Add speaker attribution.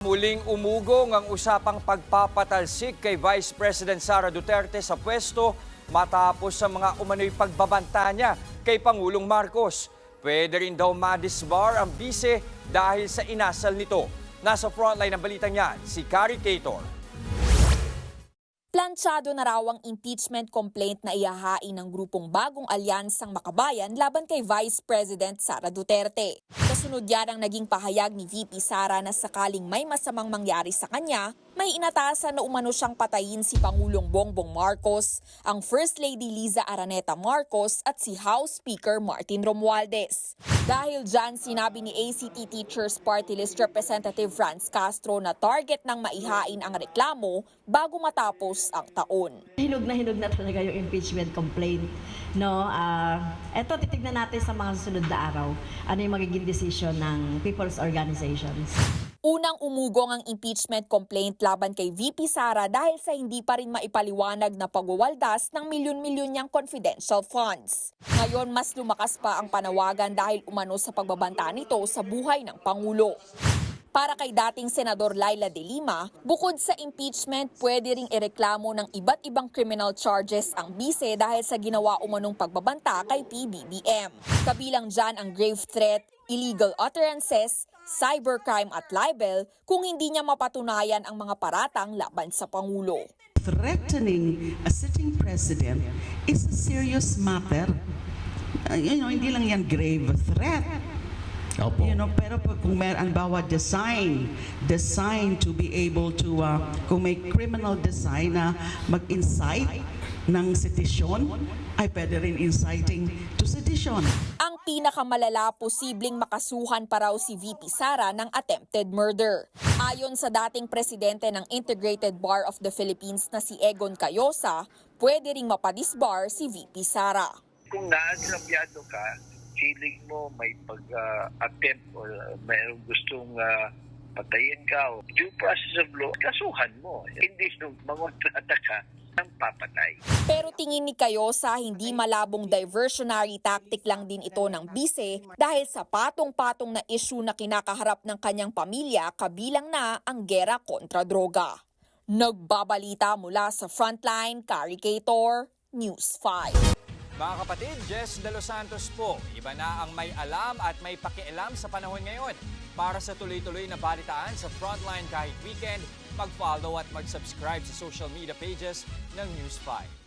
Speaker 1: Muling umugong ang usapang pagpapatalsik kay Vice President Sara Duterte sa pwesto matapos sa mga umano'y pagbabanta niya kay Pangulong Marcos. Pwede rin daw madisbar ang bise dahil sa inasal nito. Nasa frontline ng balitang yan, si Carrie Cator.
Speaker 2: Planchado na raw ang impeachment complaint na ihahain ng grupong Bagong Alyansang Makabayan laban kay Vice President Sara Duterte. Kasunod yan ang naging pahayag ni VP Sara na sakaling may masamang mangyari sa kanya, may inatasan na umano siyang patayin si Pangulong Bongbong Marcos, ang First Lady Liza Araneta Marcos at si House Speaker Martin Romualdez. Dahil dyan, sinabi ni ACT Teachers Party List Representative Franz Castro na target ng maihain ang reklamo bago matapos ang taon.
Speaker 3: Hinog na talaga yung impeachment complaint. No, eto titignan natin sa mga susunod na araw ano yung magiging decision ng people's organizations.
Speaker 2: Unang umugong ang impeachment complaint laban kay VP Sara dahil sa hindi pa rin maipaliwanag na pagwawaldas ng milyon-milyon niyang confidential funds. Ngayon, mas lumakas pa ang panawagan dahil umano sa pagbabanta nito sa buhay ng Pangulo. Para kay dating Senador Laila de Lima, bukod sa impeachment, pwede ring ireklamo ng iba't ibang criminal charges ang bise dahil sa ginawa umanong pagbabanta kay PBBM. Kabilang dyan ang grave threat, illegal utterances, cybercrime at libel kung hindi niya mapatunayan ang mga paratang laban sa Pangulo.
Speaker 4: Threatening a sitting president is a serious matter. Hindi lang yan grave threat.
Speaker 5: Opo.
Speaker 4: Pero kung meron bawa design to be able to, kung may criminal design na mag-incite ng sedition, ay pwede rin inciting to sedition.
Speaker 2: Ang pinakamalala, posibleng makasuhan pa raw si VP Sara ng attempted murder. Ayon sa dating presidente ng Integrated Bar of the Philippines na si Egon Cayosa, pwede ring mapadisbar si VP Sara.
Speaker 6: Kung naagrabyado ka, feeling mo may pag-attempt o mayroong gustong patayin ka o due process of law, kasuhan mo. Hindi nung mangontrata ka ng papatay.
Speaker 2: Pero tingin ni Cayosa, hindi malabong diversionary tactic lang din ito ng bise dahil sa patong-patong na issue na kinakaharap ng kanyang pamilya, kabilang na ang gera kontra droga. Nagbabalita mula sa Frontline, Carrie Cator, News 5.
Speaker 1: Mga kapatid, Jess De Los Santos po. Iba na ang may alam at may pakialam sa panahon ngayon. Para sa tuloy-tuloy na balitaan sa Frontline kahit weekend, mag-follow at mag-subscribe sa social media pages ng News 5.